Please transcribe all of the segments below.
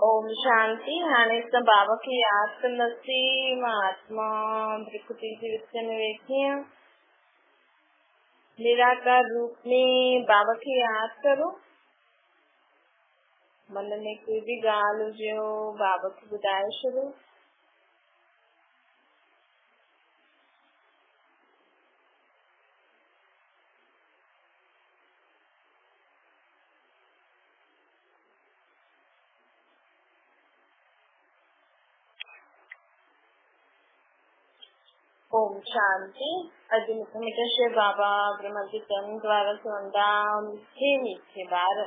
ओम शांति। हाणे असां बाबा खे यादि कंदासीं। मां आत्मा प्रकृति जे विच में वेठी आहियां। निराकार रूप में बाबा खे यादि करो। मन में कोई भी ॻाल्हि हुजे बाबा खे ॿुधाए छॾो। ओम शांति। अॼु मूंखे श्री बाबा ब्रह्मा जी चरण द्वारा चवंदा मीठे मीठे ॿार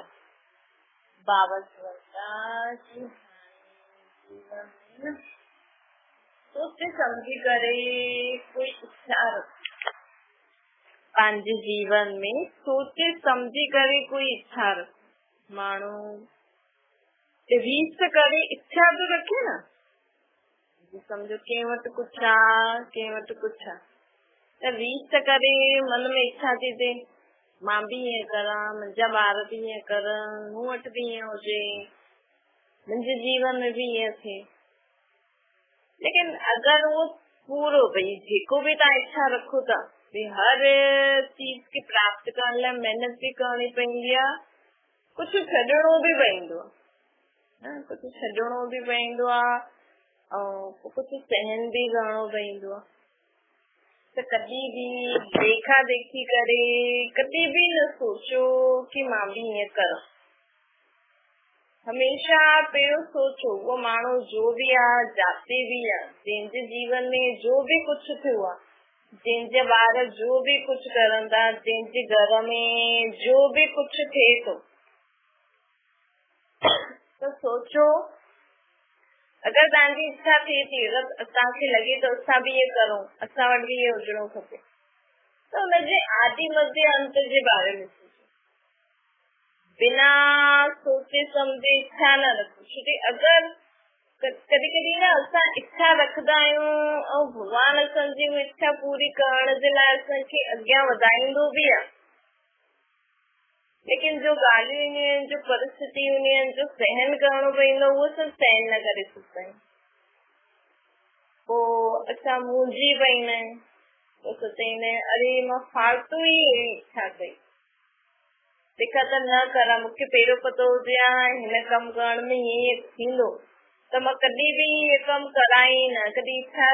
बाबा चवंदा कि जीवन में सोचे समझी करे कोई इच्छा रखो। पंहिंजे जीवन में सोचे समझी करे कोई इच्छा रखो। माण्हू रीस करे इच्छा तो रखे न। समझो कंहिं वटि कुझु आहे, कंहिं वटि कुझु आहे, त रीस करे मन में इच्छा थी थिए मां बि ईअं करा, मुंहिंजा ॿार बि ईअं करनि, मूं वटि बि ईअं हुजे, मुंहिंजे जीवन में बि ईअं थिए। लेकिन अगरि उहो पूरो भई जेको बि तव्हां इच्छा रखो था भई हर चीज खे प्राप्त करण लाइ महिनत भी करणी पवंदी आहे, कुझु छॾणो बि पवंदो आहे, कुझु छॾणो बि पवंदो आहे और कुछ सहन भी करणो पवंदो आहे। त कॾहिं भी देखा देखी करे कॾहिं भी न सोचो कि मां भी ईअं करा। हमेशा पहिरियों सोचो वो माण्हू जो भी आहे, जाते भी आहे, जंहिंजे जीवन में जो भी कुझु थियो आहे, जंहिंजे ॿार जो भी कुझु करनि था, जंहिंजे घर में जो भी कुझु थिए थो, त सोचो अगर तव्हांजी इच्छा थिए थी, अगर असांखे लॻे थो असां बि इहे करूं, असां वटि बि इहे हुजणो खपे, त हुनजे आदि मध्य अंत जे बारे में सोचो। बिना सोचे सम्झे इच्छा न रखो। छो अगर कॾहिं कॾहिं न असां इच्छा रखंदा आहियूं ऐं भॻवान असांजी उहा इच्छा पूरी करण जे लाइ असांखे अॻियां वधाईंदो बि आहे, लेकिन जो ॻाल्हियूं ईंदियूं आहिनि, जो परिस्थितियूं ईंदियूं आहिनि, जो सहन करणो पवंदो, उहो सभु सहन न करे सघंदा आहियूं। पोइ असां मुंझी पवंदा आहियूं, पोइ सोचींदा आहियूं अरे मां फालतू ई इच्छा कई, तंहिंखां त न करा। मूंखे पहिरियों पतो हुजे हा हिन कमु करण में हीअं थींदो त मां कॾहिं बि इहे कमु कराई न, कॾहिं इच्छा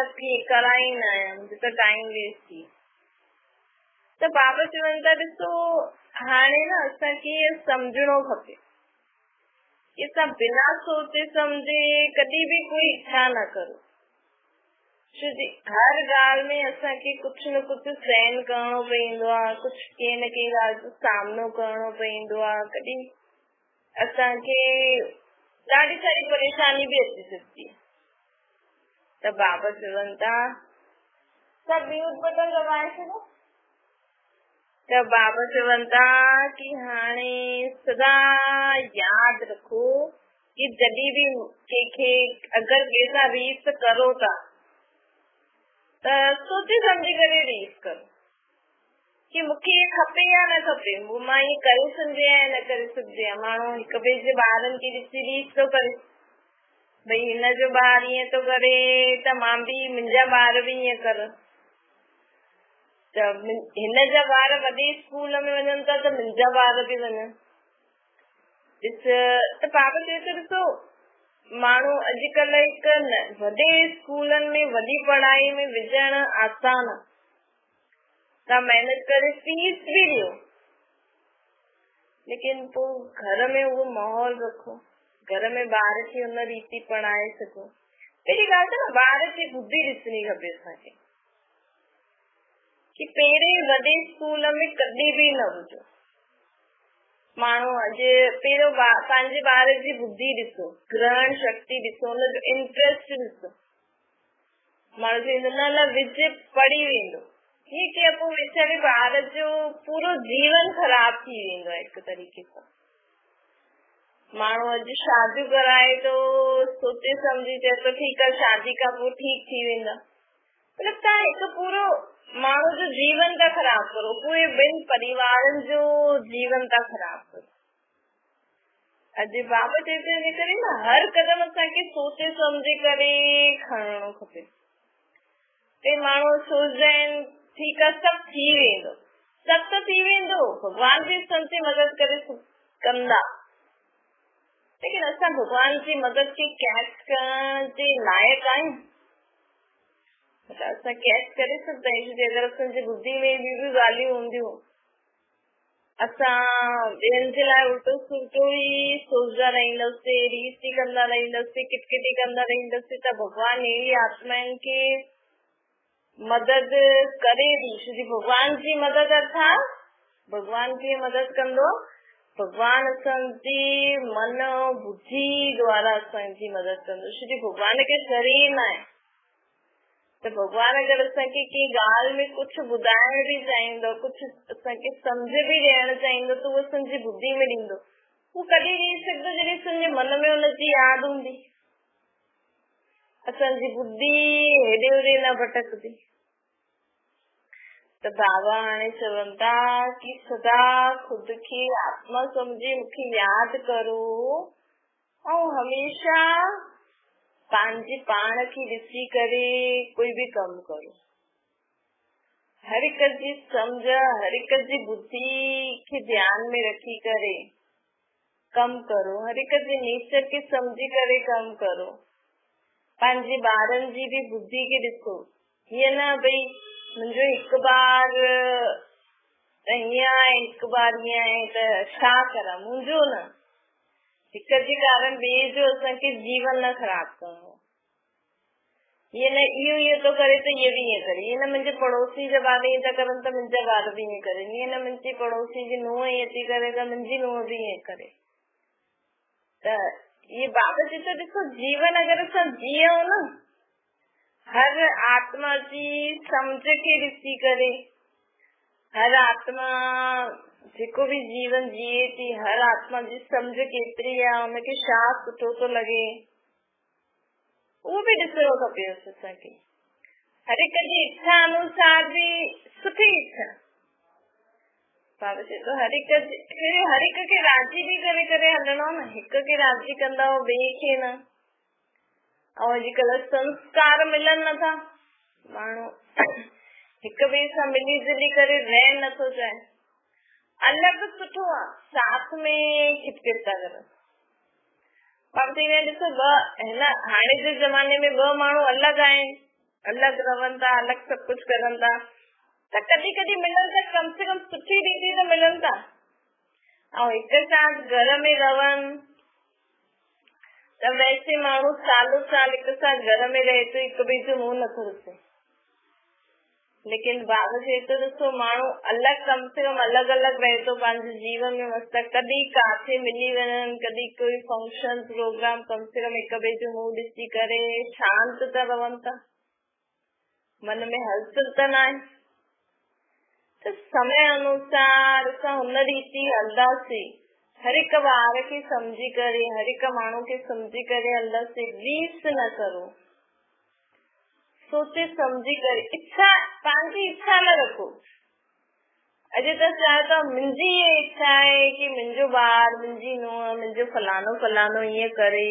कराई न आहियां, मुंहिंजो त टाइम वेस्ट थी। त बाबा चवनि था ॾिसो हाणे न असांखे सम्झणो खपे कि असां बिना सोचे सम्झे कॾहिं भी कोई इच्छा न करो। हर ॻाल्हि में असांखे कुझु न कुझु सहन करणो पवंदो आहे, कुझु कंहिं न कंहिं ॻाल्हि जो सामनो करणो पवंदो आहे। कॾहिं असांखे ॾाढी सारी परेशानी भी अची सघंदी आहे। त बाबा चवनि था सभु म्यूट बटन दबाए छॾो। त बाबा चवनि था कि हाणे सदा यादि रखो कि जॾहिं भी कंहिंखे अगरि कंहिं सां रीस करो था त सोचे सम्झी करे रीस करो कि मूंखे इहे खपे या न खपे, मां इहे करे सघंदी आहियां या न करे सघंदी आहियां। माण्हू हिक ॿिए जे ॿारनि खे ॾिसी रीस थो करे, भई हिन जो ॿार ईअं थो करे त मां बि, मुंहिंजा ॿार बि ईअं करनि, त हिन जा ॿार वॾे स्कूल में वञनि था त मुंहिंजा ॿार बि वञनि। ॾिस त बाबा चए थो ॾिसो माण्हू अॼुकल्ह हिकु वॾे स्कूलनि में वॾी पढ़ाई में विझण आसान आहे, तव्हां महिनत करे फीस बि ॾियो, लेकिन पोइ घर में उहो माहौल रखो, घर में ॿार खे हुन रीति पढ़ाए सघो। पहिरीं ॻाल्हि त न ॿार खे बुद्धि ॾिसणी खपे असांखे कि पहिरें वॾे स्कूल में कॾहिं बि न विझो। माण्हू अॼु पहिरियों पंहिंजे ॿार जी बुद्धि ॾिसो, ग्रहण शक्ति ॾिसो, हुनजो इंट्रस्ट ॾिसो। माण्हू चवंदो न विझ पढ़ी वेंदो, ठीक है, पोइ वेचारे ॿार जो पूरो जीवन ख़राब थी वेंदो आहे हिकु तरीक़े सां। माण्हू अॼु शादियूं कराए थो, सोचे सम्झी चए थो ठीकु आहे शादी खां पोइ ठीक थी वेंदा, मतलब तव्हां हिकु पूरो माण्हू जो जीवन था ख़राब करो, पूरे ॿिनि परिवारनि जो जीवन था ख़राब करो। अॼु बाबा चए थो करे न हर कदम असांखे सोचे सम्झे करे खणणो खपे। के माण्हू सोचदा आहिनि ठीकु आहे सभु थी वेंदो, सभु त थी वेंदो, भॻवान बि असांजी मदद करे कंदा, लेकिन असां भॻवान जी मदद खे कैच करण जे लाइक़ आहियूं? असां कैच करे सघंदा आहियूं जे अगरि असांजी बुद्धि में ॿियूं बि ॻाल्हियूं हूंदियूं, असां ॿियनि जे लाइ उल्टो सुल्टो ई सोचदा रहंदासीं, रीस ई कंदा रहंदासीं, किटकिटी कंदा रहंदासीं, त भॻवान अहिड़ी आत्माउनि खे मदद करे दी। भगवान जी मदद अर्थात भगवान की मदद कंदो, भगवान असांजी मन बुद्धि द्वारा असांजी मदद कंदो। श्री भगवान के शरीर न आहे त भगवान अगरि असांखे कंहिं ॻाल्हि में कुझु ॿुधाइण बि चाहींदो, कुझु असांखे सम्झ बि ॾियणु चाहींदो, त उहो असांजी बुद्धि में ॾींदो। हू कॾहिं ॾेई सघंदो जॾहिं असांजे मन में हुनजी यादि हूंदी, असांजी बुद्धि हेॾे होॾे न भटकदी। त बाबा हाणे चवनि था कि सदा खुद खे आत्मा समझी मूंखे यादि करो ऐं हमेशा पंहिंजे पाण खे ॾिसी करे कोई बि कमु करो। हर हिक जी सम्झ, हर हिक जी बुद्धि खे ध्यान में रखी करे कमु करो, हर हिक जे नेचर खे सम्झी करे कमु करो। पंहिंजे ॿारनि जी बि बुद्धि खे ॾिसो, हीअं न भई मुंहिंजो हिकु बार हीअं आहे हिकु बार हीअं आहे त छा करा, मुंहिंजो न, हिक जे कारण ॿिए जो असांखे जीवन न ख़राब करणो। हीअं न इहो थो करे त इहो बि ईअं करे, हीअं न मुंहिंजे पड़ोसी जा ॿार ईअं था करनि त मुंहिंजा ॿार बि ईअं करे, हीअं न मुंहिंजी पड़ोसी जी नुंहुं ईअं थी करे त मुंहिंजी नुंहुं बि ईअं करे। त इहे बाबा जी त ॾिसो जीवन अगरि असां जीऊं न, हर आत्मा जी सम्झ खे ॾिसी करे, हर आत्मा जेको बि जीवन जिए थी, हर आत्मा जी सम्झ केतिरी आहे, हुनखे छा सुठो थो लॻे, उहो बि ॾिसणो खपे असांखे। हर हिक जी इच्छा अनुसार बि सुठी इच्छा, बाबा चए थो हर हिक खे राज़ी बि करे करे हलणो न, हिक खे राज़ी कंदा ॿिए खे न। ऐं अॼुकल्ह संस्कार मिलनि नथा, माण्हू हिक ॿिए सां मिली जुली करे रह नथो चाहे, अलॻि सुठो आहे, साथ में खिटखिट था करनि। ॾिसो हाणे जे ज़माने में ॿ माण्हू अलॻि आहिनि, अलॻि रहनि था, अलॻि सभु कुझु करनि था, त कॾहिं कॾहिं मिलनि था, कम से कम सुठी रीति त मिलनि था। ऐं हिक साथ घर में रहनि त वैसे माण्हू सालो साल हिक साथ घर में रहे तो हिक ॿिए जो मुंहुं नथो ॾिसे, लेकिन बाबा चए थो ॾिसो माण्हू अलॻि कम से कम अलॻि अलॻि रहे थो पंहिंजे जीवन में मस्त, कॾहिं काथे मिली वञनि, कॾहिं कोई फंक्शन प्रोग्राम, कम से कम हिक ॿिए जो मुंहुं ॾिसी करे शांत था रहनि था, मन में हलचल त न आहे। त समय अनुसार असां हुन रीति हलंदासीं, हर हिक ॿार खे सम्झी करे, हर हिक माण्हू खे सम्झी करे हलंदासीं, रीस न करो, सोचे सम्झी करे, इच्छा पंहिंजी इच्छा न रखो। अॼु त चयो था मुंहिंजी ये इच्छा आहे कि मुंहिंजो ॿार, मुंहिंजी नुंहुं, मुंहिंजो फलानो फलानो ईअं करे।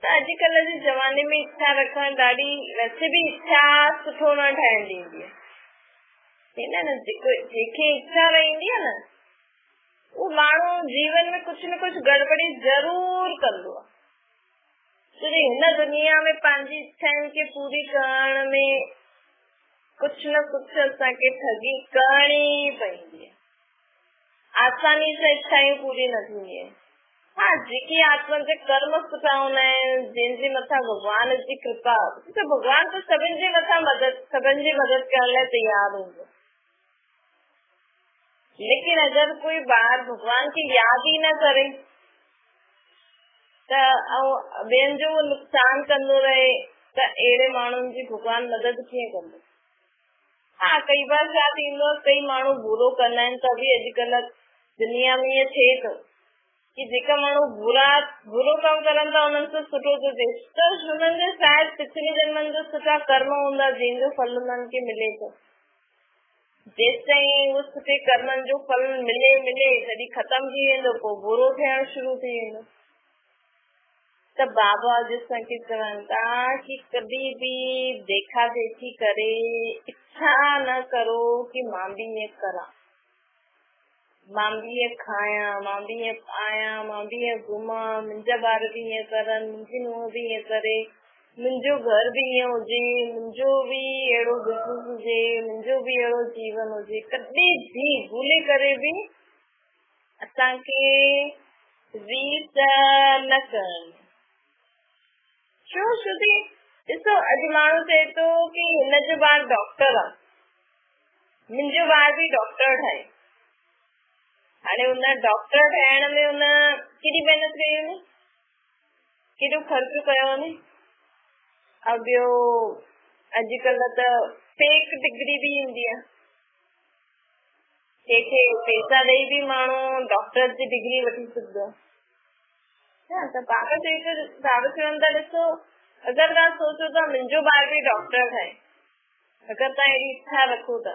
त अॼुकल्ह जे ज़माने में इच्छा रखणु ॾाढी, वैसे बि इच्छा सुठो न ठाहिण ॾींदी आहे, जेके इच्छा रहंदी आहे न, उहो माण्हू जीवन में कुझु न कुझु गड़बड़ी ज़रूर कंदो आहे। हिन दुनिया में पंहिंजी इच्छाउनि खे पूरी करण में कुझु न कुझु असांखे ठगी करणी पवंदी आहे, आसानी सां इच्छाऊं पूरी न थींदी आहे। हाँ, जेकी आत्मा जे कर्म सुठा हूंदा आहिनि, जंहिंजे मथां भॻवान जी कृपा, त भॻवान त सभिनि जे मथां सभिनि जी मदद करण लाइ तयार हूंदो। लेकिन अगरि कोई ॿार भॻवान खे यादि ई न करे त ॿियनि जो नुक़सान कंदो रहे, त अहिड़े माण्हुनि जी भॻवान मदद कीअं कंदो? हाँ, कई बार छा थींदो, कई माण्हू बुरो कंदा आहिनि, त बि अॼुकल्ह दुनिया में इअं थिए थो कि जेका माण्हू बुरो कमु करनि था उन्हनि सां सुठो थो थिए, त हुननि जे शायदि पिछले जन्मनि जो सुठा कर्म हूंदा, जंहिंजो फल उन्हनि खे मिले थो। जेसिताईं उहो सुठे कर्मनि जो फल मिले तॾहिं ख़तम थी वेंदो, पोइ बुरो थियण शुरू थी वेंदो। त बाबा अॼु असांखे चवनि था कि कॾहिं बि देखा देखी करे इच्छा न करो कि मां बि ईअं करा, मां बि ईअं खायां, मां बि ईअं पायां, मां बि ईअं घुमां, मुंहिंजा ॿार बि ईअं करनि, मुंहिंजी नुंहुं बि ईअं करे, मुंहिंजो घर बि ईअं हुजे, मुंहिंजो बि अहिड़ो बिज़नेस हुजे, मुंहिंजो बि अहिड़ो जीवन हुजे। कॾहिं बि भूले करे बि असांखे रीत न करणी। छो छोकी ॾिसो, अॼु माण्हू चए थो कि हिनजो ॿार डॉक्टर आहे, मुंहिंजो ॿार बि डॉक्टर ठहे। हाणे हुन डॉक्टर ठहण में हुन केॾी महिनत कई हुई, केॾो ख़र्च कयो हुई। ऐं ॿियो अॼुकल्ह त फेक डिग्री बि ईंदी आहे, कंहिंखे पैसा ॾेई बि माण्हू डॉक्टर जी डिग्री वठी सघंदो आहे। त बाबा चवनि था, ॾिसो, अगरि तव्हां सोचो था मुंहिंजो ॿार बि डॉक्टर ठहे, अगरि तव्हां अहिड़ी इच्छा रखो था,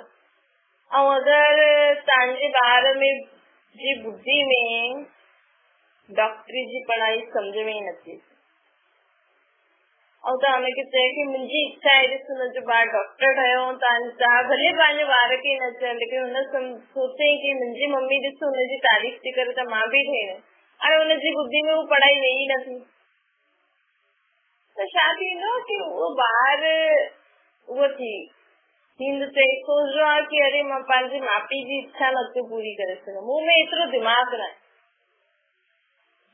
ऐं अगरि तव्हांजे ॿार में जी बुद्धि में डॉक्टरी जी पढ़ाई सम्झ में ई नथी, ऐं तव्हां हुनखे चए कि मुंहिंजी इच्छा आहे ॾिस हुनजो ॿार डॉक्टर ठहियो, तव्हां भले पंहिंजे ॿार खे न चयो, लेकिन हुन सोचे कि मुंहिंजी मम्मी ॾिस हुनजी तारीफ़ थी करे त मां बि ठही। हाणे हुनजी बुद्धि में उहा पढ़ाई वेही नथी, त छा थींदो कि उहो ॿार उहो सोचो आहे कि अरे मां पंहिंजे माउ पीउ जी इच्छा नथो पूरी करे सघां, मूं में एतिरो दिमाग़ न आहे,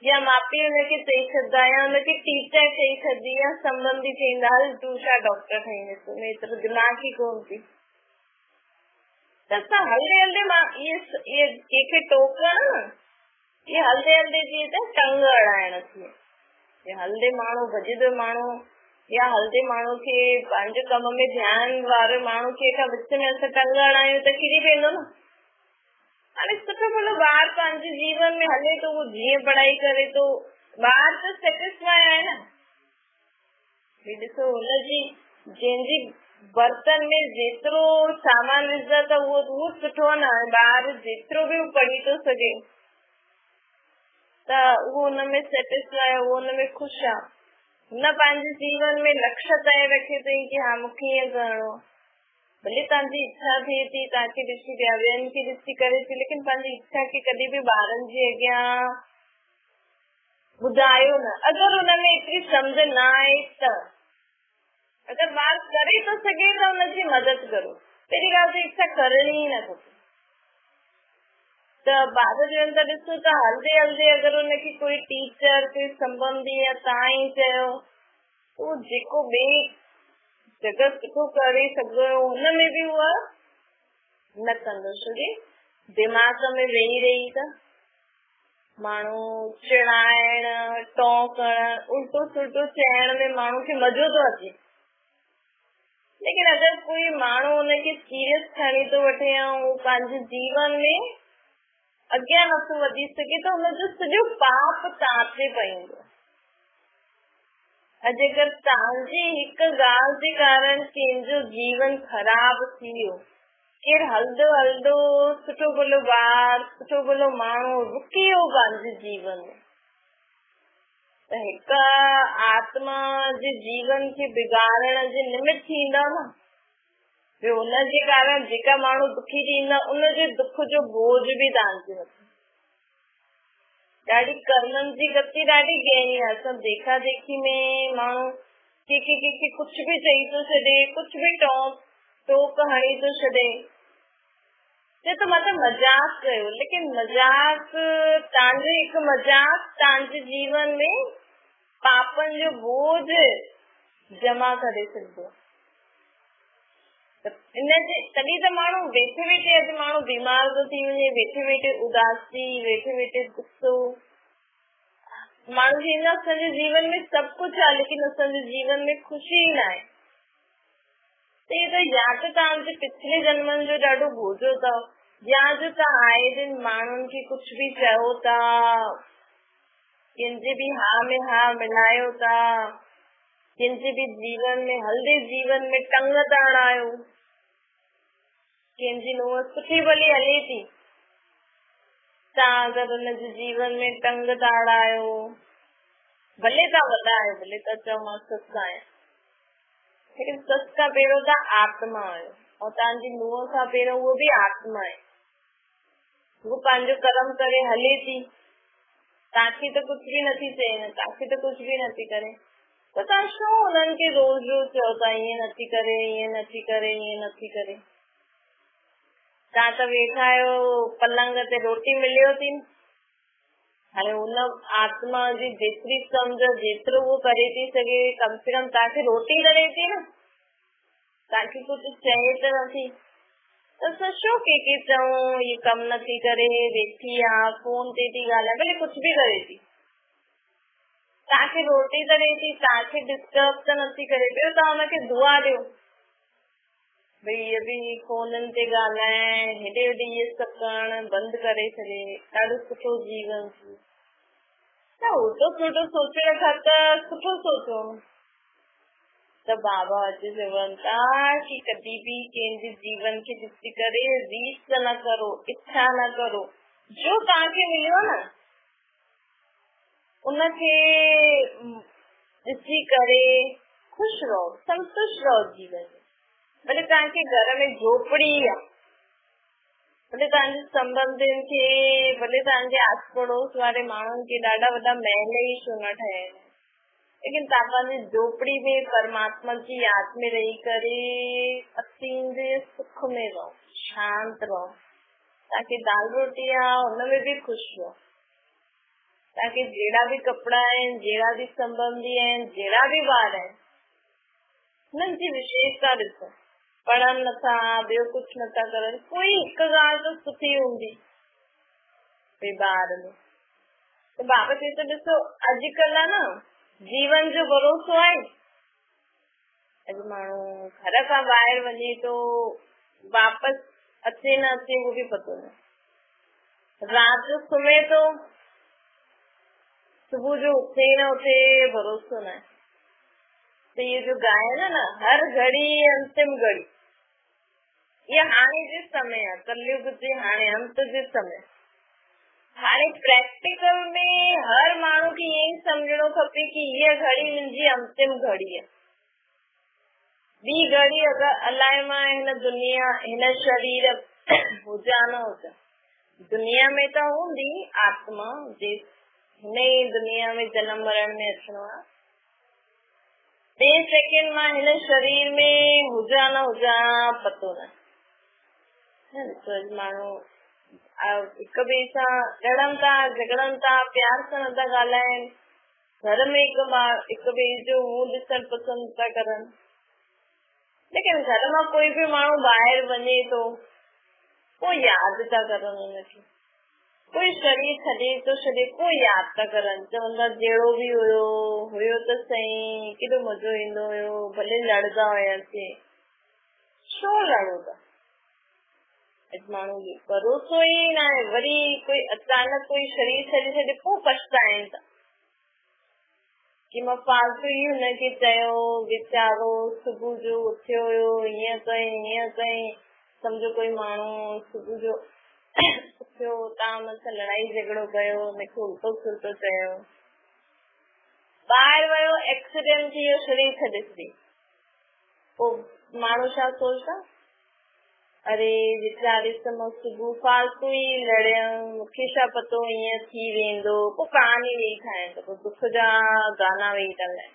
या माउ पीउ हुनखे चई छॾंदा, या हुनखे टीचर चई छॾंदी, या संबंधी चईंदा हल तूं छा डॉक्टर ठहींदीस, तूं में एतिरो दिमाग़ ई कोन थी। त असां हलंदे हलंदे मां इहे कंहिंखे टोकण न, ये हलदे हलदे जी त टंग अड़ाइण थी, ये हलदे माण्हू भॼंदो माण्हू, या हलदे माण्हू खे पंहिंजे कम में ध्यानु वारे माण्हू खे विच में असां टंग अड़ायूं त किरी पवंदो न। हाणे सुठो भलो ॿार पंहिंजे जीवन में हले थो, उहो जीअं पढ़ाई करे थो, ॿार त सेटिस्फाई आहे न। ॾिसो, हुनजी जंहिंजी बर्तन में जेतिरो सामान विझंदा त उहो सुठो आहे न। ॿार जेतिरो बि पढ़ी थो सघे त उहो हुनमें सेटिस्फाई, उहो हुनमें ख़ुशि आहे। हुन पंहिंजे जीवन में लक्ष्य तय रखे अथई कि हा मूंखे ईअं करिणो, भले तव्हांजी इच्छा थिए थी तव्हांखे ॾिसी ॿियनि खे ॾिसी करे थी, लेकिन पंहिंजी इच्छा खे कॾहिं बि ॿारनि जे अॻियां ॿुधायो न। अगरि हुनमें एतिरी सम्झ न आहे त अगरि ॿार करे थो सघे त हुनजी मदद करो, पहिरीं ॻाल्हि त इच्छा करणी ई न खपे। त ॿार चवनि था ॾिसो त हलदे हलदे अगरि हुनखे कोई टीचर, कोई संबंधी या तव्हां ई चयो, उहो जेको ॿिए जगह सुठो करे सघंदो हुनमें बि उहा न कंदो, छोकी दिमाग़ में वेही रही त माण्हू चिड़ाइण, टोकण, उल्टो सुल्टो चइण में माण्हू खे मज़ो थो अचे। लेकिन अगरि कोई माण्हू हुनखे सीरियस खणी थो वठे ऐं उहो पंहिंजे जीवन में अॻियां नथो वधी सघे त हुनजो सॼो पाप तव्हां ते पवंदो। अॼु अगरि तव्हांजी हिकु ॻाल्हि जे कारण कंहिंजो जीवन ख़राब थी वियो, केरु हलंदो हलंदो सुठो भलो ॿार, सुठो भलो माण्हू रुकी वियो पंहिंजे जीवन में, त हिकु आत्मा जे जीवन खे बिगाड़ण जे निमित्त थींदा न। ॿियो हुनजे कारण जेका माण्हू दुखी थींदा उनजे दुख जो बोझ बि तव्हांजे मथे। ॾाढी कर्मनि जी गति ॾाढी गहरी आहे। असां देखा देखी में माण्हू कंहिंखे कुझु बि चई थो छॾे, कुझु बि टोक हणी थो छॾे, त मां त मज़ाक कयो, लेकिन मज़ाक तव्हांजो हिकु मज़ाक तव्हांजे जीवन में पापनि जो बोझ जमा करे छॾंदो। तॾहिं त माण्हू वेठे वेठे, अॼु माण्हू बीमार थो थी वञे, वेठे वेठे उदासी, वेठे वेठे गुस्सो, माण्हू चवंदा असांजे जीवन में सभु कुझु आहे लेकिन असांजे जीवन में ख़ुशी न आहे। त इहो त या त तव्हांजे पिछले जन्मनि जो ॾाढो बोझो अथव, या जो तव्हां आए दिन माण्हुनि खे कुझु बि चयो था, कंहिंजे बि हा में हा मिलायो था, कंहिंजे बि जीवन में हलदे जीवन में टंग था हणायो, कंहिंजी नूंहं सुठी भली हले थी, तव्हां अगरि हुनजे जीवन में टंग था अड़ायो, भले तव्हां वॾा आहियो, भले तव्हां चओ मां ससु आहियां, लेकिन ससु खां पहिरियों तव्हां आत्मा आहियो, और तव्हांजी नूंहं खां पहिरियों उहो बि आत्मा आहे। वो पंहिंजो कर्म करे हले थी, तव्हांखे त कुझु बि नथी चए, तव्हांखे त कुझु बि नथी करे, त तव्हां छो हुननि खे रोज़ रोज़ चओ था ईअं नथी करे, ईअं नथी करे, ईअं नथी करे। तव्हां त वेठा आहियो पलंग ते, रोटी मिलेव थी, हाणे हुन आत्मा जी जेतिरी सम्झ, जेतिरो वो करे थी सघे, कम से कम तव्हांखे रोटी करे थी न, तव्हांखे कुझु चए त नथी, त असां छो के चऊं ये कम नथी करे, वेठी आहे फोन ते थी ॻाल्हाए, भले कुझु बि करे थी, तव्हांखे रोटी त ॾे थी, तव्हांखे डिस्टर्ब त नथी करे, ॿियो तव्हां हुनखे दुआ ॾियो, भई इहे बि फोननि ते ॻाल्हाइण, हेॾे होॾे इहे सभु करण बंदि करे छॾे, ॾाढो सुठो जीवन थी। त उल्टो सुठो सोचण खां त सुठो सोचो। त बाबा अॼु चवनि था कि कॾहिं बि कंहिंजे जीवन खे ॾिसी करे रीस न करो, इच्छा न करो, जो तव्हांखे मिलियो न उनखे ॾिसी करे ख़ुशि रहो, संतुष्ट रहो जीवन में। भले तव्हांखे घर में झोपड़ी आहे, भले तव्हांजे संबंधियुनि खे, भले तव्हांजे आस पड़ोस वारे माण्हुनि खे ॾाढा वॾा महल ई छो न ठहिया आहिनि, लेकिन तव्हां पंहिंजी झोपड़ी में परमात्मा जी याद में रही करे असीम जे सुख में रहो, शांत रहो। तव्हांखे दाल रोटी आहे हुनमें बि ख़ुशि रहो, तव्हांखे जहिड़ा बि कपिड़ा आहिनि, जहिड़ा बि संबंधी आहिनि, जहिड़ा बि ॿार आहिनि, हुननि जी विशेषता ॾिसो, पढ़नि नथा, ॿियो कुझु नथा करनि, कोई हिकु ॻाल्हि त सुठी हूंदी भई ॿार में, त बाबा चए थो ॾिसो अॼुकल्ह न जीवन जो भरोसो आहे, अॼु माण्हू घर खां ॿाहिरि वञे थो, वापसि अचे न अचे उहो बि पतो न, राति जो सुम्हे थो, सुबुह जो उथे न उथे भरोसो न आहे। तो ये जो गायन है ना, हर घड़ी अंतिम घड़ी, ये हाणे जे समय आहे, कलयुग जे हाणे अंत जे समय, हाणे प्रैक्टिकल में हर माण्हू खे ईअं सम्झणो खपे कि हीअ घड़ी मुंहिंजी अंतिम घड़ी आहे, ॿी घड़ी अगरि अलाए मां हिन दुनिया हिन शरीर हुजां न हुजां, दुनिया में त हूंदी आत्मा जे हिन दुनिया में जनम मरण में अचणो आहे, 2 सेकेंड मां हिन शरीर में हुजां न हुजां पतो न। माण्हू हिक ॿिए सां लड़नि था, झगड़नि था, प्यार सां नथा ॻाल्हाइनि, घर में हिक ॿिए जो मुंहुं ॾिसण पसंदि था करनि, लेकिन घर मां कोई बि माण्हू ॿाहिरि वञे थो, कोई यादि था करनि हुनखे, कोई शरीर छॾे थो छॾे, कोई यादि था करनि, चवंदा जहिड़ो बि हुयो त सही, केॾो मज़ो ईंदो हुयो, भले लड़दा हुयासीं, छो लड़ो था? अॼु माण्हू भरोसो ई न आहे, वरी कोई अचानक कोई शरीर छॾे छॾे पोइ पछताइनि था कि मां फालतू ई हुनखे चयो, वीचारो सुबुह जो उथियो हुयो, हीअं कई, सम्झो कोई माण्हू सुबुह जो उथियो, तव्हां हुन सां लड़ाई झगड़ो कयो, मूंखे उल्टो सुल्टो चयो, ॿाहिरि वियो, एक्सीडेंट थी वियो, शरीर छॾे ॾिसी, पोइ माण्हू छा सोचता, अरे वीचारे सां मां सुबुह फालतू ई लड़ियमि, मूंखे छा पतो ईअं थी वेंदो, पोइ कहानी वेही ठाहिनि, त पोइ दुख जा गाना वेही था ॻाइनि,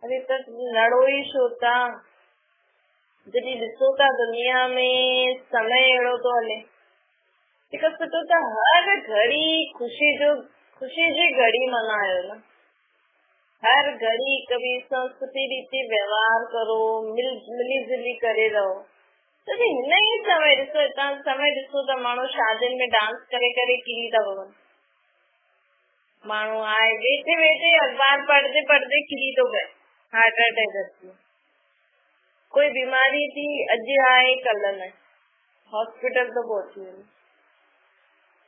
अरे त लड़ो ई छो था? जॾहिं ॾिसो था दुनिया में समय अहिड़ो थो हले, हिकु सुठो त हर घड़ी ख़ुशी जी घड़ी मल्हायो न, हर घड़ी हिक ॿिए सां सुठी रीति व्यवहार करो, मिली जुली करे रहो। त हिन ई समय ॾिसो, हितां समय ॾिसो त माण्हू शादियुनि में डांस करे करे किरी था पवनि, माण्हू आहे वेठे वेठे अखबार पढ़दे पढ़दे किरी थो पए, हार्ट अटैक अची, कोई बीमारी थी अॼु आहे कल न, हॉस्पिटल तो पहुची वञे।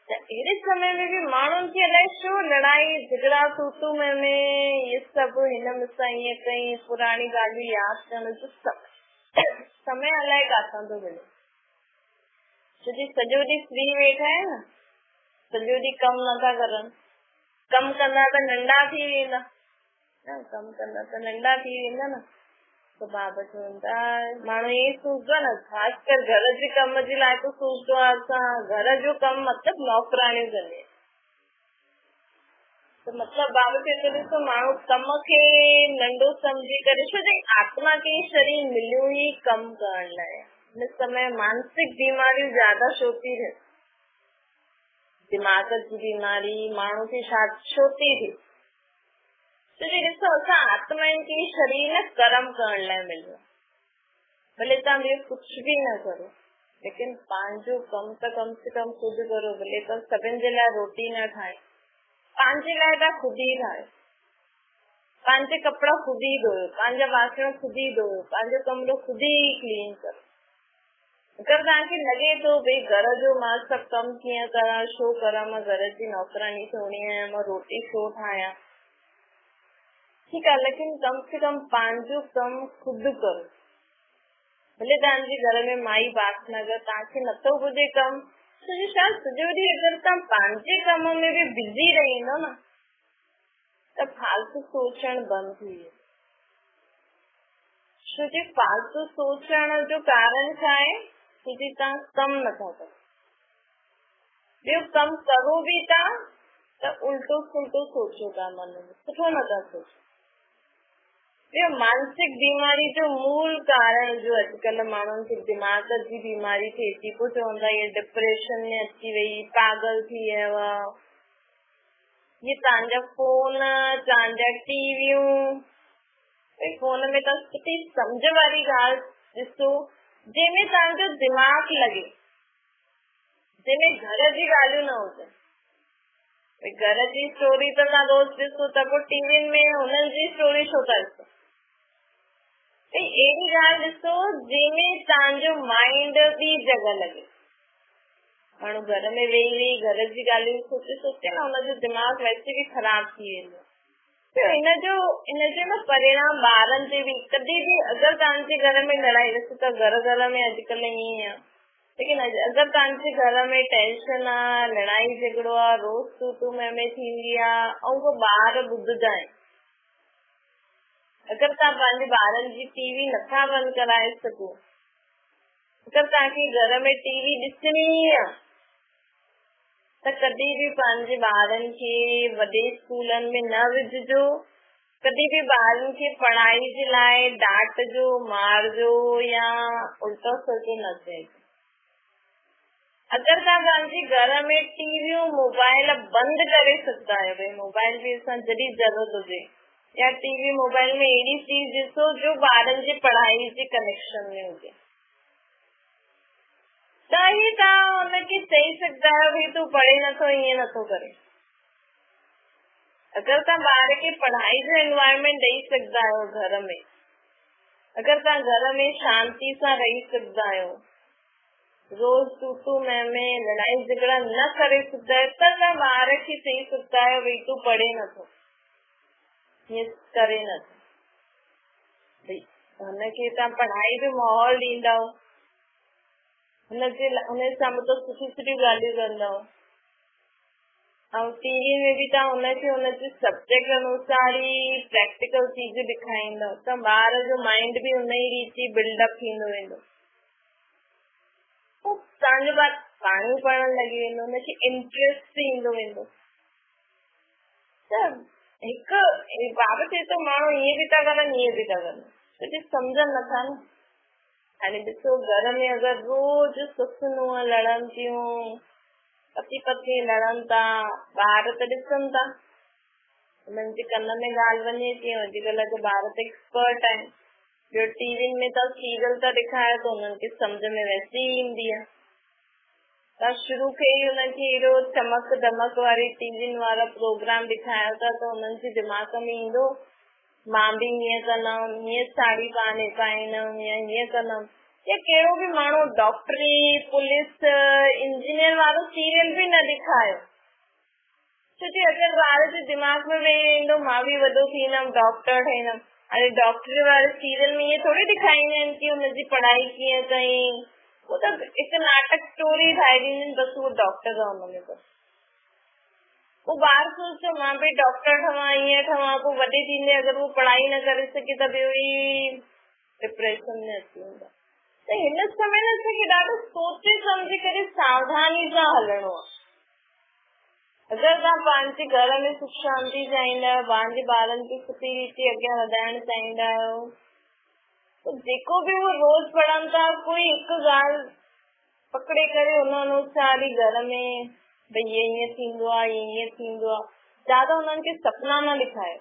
त अहिड़े समय में भी माण्हुनि खे अलाए छो लड़ाई झगड़ा तूतू में ये सभु हिन मूंसां ईअं कई, पुराणी ॻाल्हियूं यादि करण जो समय अलाए काथां थो मिले, छोकी सॼो ॾींहुं फ्री वेठा आहिनि न, सॼो ॾींहुं कमु नथा करनि, कमु कंदा त नंढा थी वेंदा, कमु कंदा त नंढा थी वेंदा न। तो बाबा चवनि था माण्हू ईअं सोचदो आहे न, ख़ासि कर घर जे कम जे लाइ तो सोचदो आहे असां घर जो कमु मतिलबु नौकराणियूं कंदियूं, तो मतिलबु बाबा चए थो ॾिसो माण्हू कम खे नंढो सम्झी करे, छो जो आत्मा खे शरीर मिलियो ई कमु करण लाइ, हिन समय मानसिक बीमारियूं ज्यादा छो थी थियनि, दिमाग़ जी बीमारी माण्हू खे छो थी थिए, छोकी ॾिसो असां आत्माउनि खे शरीर न कर्म करण लाइ मिलियो, भले तव्हां ॿियो कुझु बि न करो, लेकिन पंहिंजो कमु त कम से कम ख़ुदि करो, भले तव्हां सभिनि जे लाइ रोटी न ठाहे, पंहिंजे लाइ तव्हां ख़ुदि ई ठाहियो, पंहिंजे कपिड़ा ख़ुदि ई धोयो, पंहिंजा बासण ख़ुदि ई धोयो, पंहिंजो कमरो ख़ुदि ई क्लीन करो। अगरि तव्हांखे लॻे थो भई घर जो मां सभु कमु कीअं कयां, छो कयां, मां घर जी नौकरानी थोड़ी आहियां, मां रोटी छो ठाहियां, ठीकु आहे, लेकिन कम से कम पंहिंजो कमु ख़ुदि करो। भले तव्हांजे घर में माई बात न कर, तव्हांखे नथो पुॼे कमु, शायदि सॼो ॾींहुं अगरि तव्हां पंहिंजे कम में बि बिज़ी रहंदो न त फालतू सोचणु बंदि थी वेंदो, छोकी फालतू सोचण जो कारण छा आहे, छोकी तव्हां कमु नथा करो, ॿियो कमु करो बि था त उल्टो सुल्टो सोचो था, मन में सुठो नथा सोचो। ॿियो मानसिक बीमारी जो मूल कारण जो अॼुकल्ह माण्हुनि खे दिमाग़ जी बीमारी थिए थी, पोइ चवंदा इहे डिप्रेशन में अची वई, पागल थी वियो, ये तव्हांजा फोन, तव्हांजा टीवियूं, फोन में तव्हां सुठी सम्झ वारी ॻाल्हि ॾिसो जंहिंमें तव्हांजो दिमाग़ लॻे, जंहिंमें घर जी ॻाल्हियूं न हुजनि। घर जी स्टोरी त तव्हां रोज़ ॾिसो त पोइ टीवियुनि में हुननि जी स्टोरी छो था ॾिसो, अहिड़ी ॻाल्हि ॾिसो जंहिंमें तव्हांजो माइंड बि जॻह लॻे। माण्हू घर में वेही वेही घर जी ॻाल्हियूं सोचे सोचे न हुनजो दिमाग़ वैसे बि ख़राब थी वेंदो, हिनजो न परिणाम ॿारनि ते बि, कॾहिं बि अगरि तव्हांजे घर में लड़ाई, ॾिसो त घर में अॼुकल्ह ईअं आहे, लेकिन अगरि तव्हांजे घर में टेंशन आहे, लड़ाई झगड़ो आहे, रोज़ तू में थींदी आहे, ऐं को ॿार ॿुधंदा आहिनि, अगरि तव्हां पंहिंजे ॿारनि जी टीवी नथा बंदि कराए सघो, अगरि तव्हांखे घर में टीवी ॾिसणी आहे त कॾहिं बि पंहिंजे ॿारनि खे वॾे स्कूलनि में न विझजो, कॾहिं बि ॿारनि खे पढ़ाई जे लाइ डांटजो, मारजो या उल्टो सुल्टो न चइजो। अगरि तव्हां पंहिंजे घर में टीवियूं मोबाइल बंदि करे सघंदा आहियो, भई मोबाइल बि असां जॾहिं ज़रूरत हुजे, या टीवी मोबाइल में अहिड़ी चीज ॾिसो जो ॿारनि जे पढ़ाई जे कनेक्शन में हुजे, त ई तव्हां हुनखे चई सघंदा आहियो भई तूं पढ़े नथो, ईअं नथो करे। अगरि तव्हां ॿार खे पढ़ाई जो एनवायरमेंट ॾेई सघंदा आहियो घर में, अगरि तव्हां घर में शांती सां रही सघंदा आहियो, रोज़ तू में लड़ाई झगड़ा न करे सघंदा आहियो, त तव्हां ॿार खे चई सघंदा आहियो भई तूं पढ़े नथो, हीअं करे नथो, भई हुनखे तव्हां पढ़ाई जो माहौल ॾींदव, हुन सां मतलब सुठी सुठियूं ॻाल्हियूं कंदव, ऐं टीवी में बि तव्हां हुनखे हुनजे सब्जेक्ट अनुसार ई प्रैक्टिकल चीज ॾेखारींदव, त ॿार जो माइंड बि हुन ई रीति बिल्डअप थींदो वेंदो, तव्हांजो ॿार पाण ई पढ़ण लॻी वेंदो, हुनखे इंट्रस्ट ईंदो वेंदो। त हिकु बाबा चए थो माण्हू ईअं बि था करनि, ईअं बि था करनि, छोकी सम्झनि नथा न। हाणे ॾिसो घर में अगरि रोज़ ससु नुंहुं लड़नि थियूं, पति पत्नी लड़नि था, ॿार त ॾिसनि था, हुननि जे कन में ॻाल्हि वञे थी, अॼुकल्ह जा ॿार त एक्सपर्ट आहिनि, ॿियो टीवियुनि में त सीरियल था ॾेखारे त हुननि खे सम्झ में वैसे ई ईंदी आहे, त शुरू खे ई हुनखे अहिड़ो चमक दमक वारी टीवियुनि वारा प्रोग्राम ॾेखारियो था त हुननि जे दिमाग़ में ईंदो मां बि हीअं कंदमि, हीअं साड़ी पाईंदमि, या हीअं कंदमि, या कहिड़ो बि माण्हू डॉक्टरी, पुलिस, इंजीनियर वारो सीरियल बि न ॾेखारियो, छोकी अगरि ॿार जे दिमाग़ में वेही वेंदो मां बि वॾो थींदमि, डॉक्टर ठहींदमि, अरे डॉक्टर वाले सीरियल में ये थोड़ी दिखाईंदा आहिनि कि हुनजी पढ़ाई कीअं कई, वो त हिकु नाटक स्टोरी ठाहे ॾींदा आहिनि, बस उहो डॉक्टर आहे हुनमें। बस वो ॿार सोचे मां भी डॉक्टर ठवां, ईअं ठवां, पोइ वॾे थींदे अगरि वो पढ़ाई न करे सघे त ॿियो ई डिप्रेशन में अची वेंदा। त हिन समय न असांखे ॾाढो सोचे सम्झी करे सावधानी सां हलणो आहे। अगरि तव्हां पंहिंजे घर में सुख शांति चाहींदा आहियो, पंहिंजे ॿारनि खे सुठी रीति अॻियां वधाइण चाहींदा आहियो, त जेको बि उहो रोज़ पढ़नि था, कोई हिकु ॻाल्हि पकड़े करे हुन अनुसार ई घर में भई ये ईअं थींदो आहे, ये ईअं थींदो आहे, ज्यादा हुननि खे सपना न ॾेखारियो।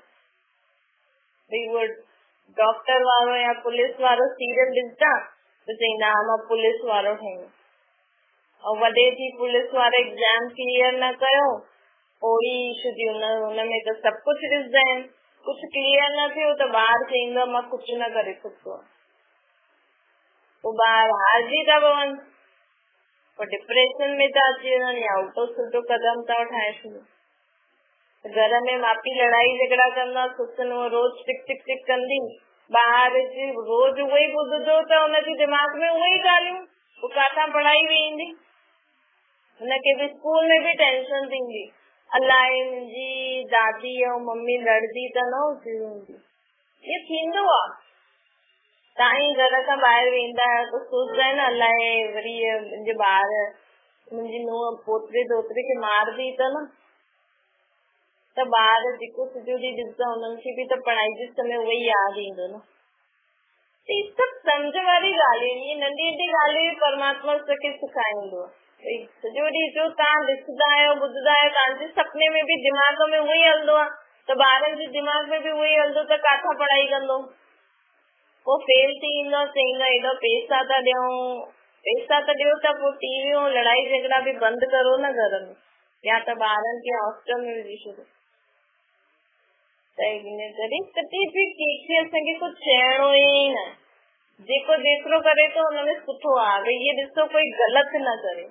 भई उहो डॉक्टर वारो या पुलिस वारो सीरियल ॾिसंदा त चईंदा मां पुलिस वारो ठहियो, ऐं वॾे थी पुलिस वारो एग्जाम क्लियर न कयो, पोइ ई हुनमें त सभु कुझु ॾिसंदा आहिनि। कुझु क्लियर न थियो त ॿार चईंदो मां कुझु न करे सघंदो, पोइ ॿार हारजी था पवनि, पोइ डिप्रेशन में था अची वञनि या उल्टो सुठो कदम था उठाए छॾनि। घर में माउ पीउ लड़ाई झगड़ा कंदा, सुसुन रोज टिक टिक टिक कंदी, ॿार रोज उहो ई ॿुधंदो त हुनजे दिमाग़ में उहे ई ॻाल्हियूं, पोइ काथां पढ़ाई वेंदी, हुनखे बि स्कूल में बि टेंशन थींदी, अलाए मुंहिंजी दादी ऐं मम्मी लड़दी त न हूंदी। इहो थींदो आहे, तव्हां ई घर खां ॿाहिरि वेंदा आहियो त सोचदा आहिनि अलाए वरी मुंहिंजे ॿार मुंहिंजी नुंहुं पोते दोते खे मारदी त न, त ॿार जेको सॼो ॾींहुं ॾिसंदा हुननि खे बि त पढ़ाई जे समय उहो ई यादि ईंदो न। ही सभु सम्झ वारी ॻाल्हियूं, इहे नंढी नंढी ॻाल्हियूं परमात्मा असांखे सेखारींदो आहे। सॼो ॾींहुं जो तव्हां ॾिसंदा आहियो ॿुधंदा आहियो, तव्हांजे सपने में बि दिमाग़ में उहो ई हलंदो आहे, त ॿारनि जे दिमाग़ में बि उहो ई हलंदो त काथां पढ़ाई कंदो, पोइ फेल थी ईंदो, चईंदो हेॾो पैसा था ॾियूं, पैसा त ॾियो त पोइ टीवियूं लड़ाई झगड़ा बि बंदि करो न घर में, या त ॿारनि खे हॉस्टल में विझी छॾो। त इन करे कॾहिं बि कंहिंखे असांखे कुझु चइणो ई न, जेको जेतिरो करे थो हुनमें सुठो आहे। भई इहे ॾिसो कोई ग़लति न करे,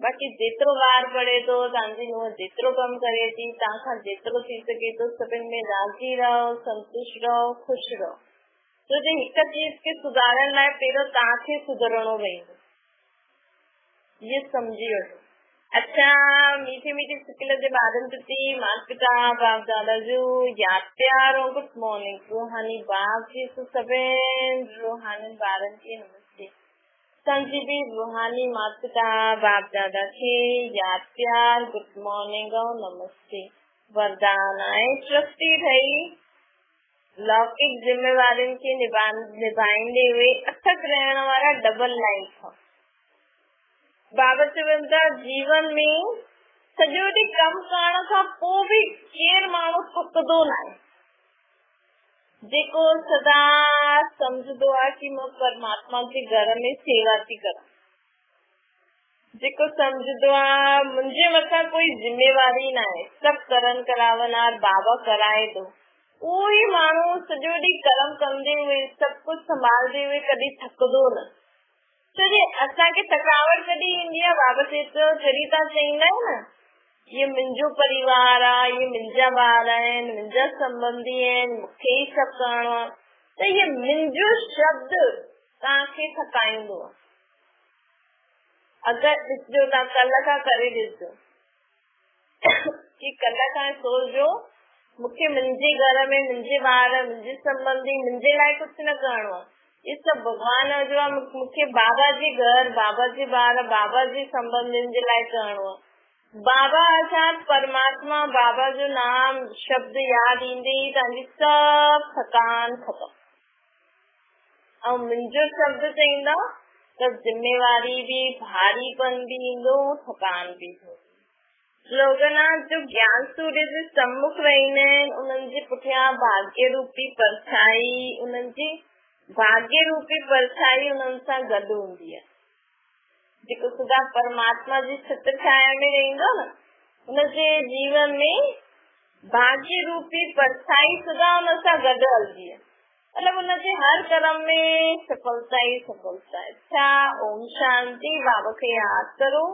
बाक़ी जेतिरो ॿार पढ़े थो, तव्हांजी नुंहुं जेतिरो कमु करे थी, तव्हां खां जेतिरो थी सघे थो सभिनि में राज़ी रहो, संतुष्ट रहो, ख़ुशि रहो। छो जो हिक चीज खे सुधारण लाइ पहिरियों तव्हांखे सुधरणो पवंदो, इहे सम्झी वठो। अच्छा, मीठी मीठी सिकिल जे ॿारनि प्रति माता पिता बाप दादा जो याद प्यार और गुड मॉर्निंग। रूहानी बाप जी सभिनि रूहानी ॿारनि खे नमस्ते। असांजी बि रूहानी माता पिता बाप दादा खे याद प्यार गुड मॉर्निंग और नमस्ते। वरदान आहे सृष्टि ठही लौकिक जिम्मेवारियुनि खे निभाईंदे हुए अथक रहण वारा डबल लाइफ। बाबा चवनि था जीवन में सॼो ॾींहुं कमु करण खां पोइ बि केरु माण्हू थकंदो न आहे, जेको सदा सम्झंदो आहे कि मां परमात्मा जे घर में सेवा थी कयां, जेको सम्झंदो आहे मुंहिंजे मथां कोई जिम्मेवारी न आहे, सभु करण करावनार बाबा कराए थो, उहो ई माण्हू सॼो ॾींहुं कर्म कंदे हुए सभु कुझु संभालंदे हुए कॾहिं थकंदो न। छोजे असांखे थकावट कॾहिं ईंदी आहे, बाबा चए थो जॾहिं तव्हां चईंदा आहियो न ये मुंहिंजो परिवार आहे, ये मुंहिंजा ॿार आहिनि, मुंहिंजा संबंधी आहिनि, मूंखे ई सभु करणो आहे, त इहे मुंहिंजो शब्द तव्हांखे थकाईंदो आहे। अगरि ॾिसजो तव्हां कल्ह खां करे ॾिसजो कि कल्ह खां सोचजो मूंखे मुंहिंजे घर में मुंहिंजे ॿार मुंहिंजे संबंधी मुंहिंजे लाइ कुझु न करणो आहे, ये सब भगवान जो आहे, मूंखे बाबा जे घर बाबा जे ॿार बाबा जे संबंधियुनि जे लाइ करणो आहे। बाबा अर्थात परमात्मा, बाबा जो नाम शब्द यादि ईंदे ई तव्हांजी सभु थकान ख़तम। ऐं मुंहिंजो शब्द चईंदा त जिम्मेवारी बि भारीपन बि ईंदो, थकान बि थींदी। लोगनाथ जो ज्ञान सूर्य जे सम्मुख रहंदा आहिनि, उन्हनि जे पुठियां भाग्य रूपी परछाई, उन्हनि जी भाग्य रूपी परछाई उन्हनि सां गॾु हूंदी आहे। जेको सदा परमात्मा जी छत्र छाया में रहंदो न, हुनजे जीवन में भाग्य रूपी परछाई सदा हुन सां गॾु हलंदी आहे, मतलब हुनजे हर कर्म में सफलता ही सफलता है। अच्छा, ओम शांति। बाबा खे यादि करो।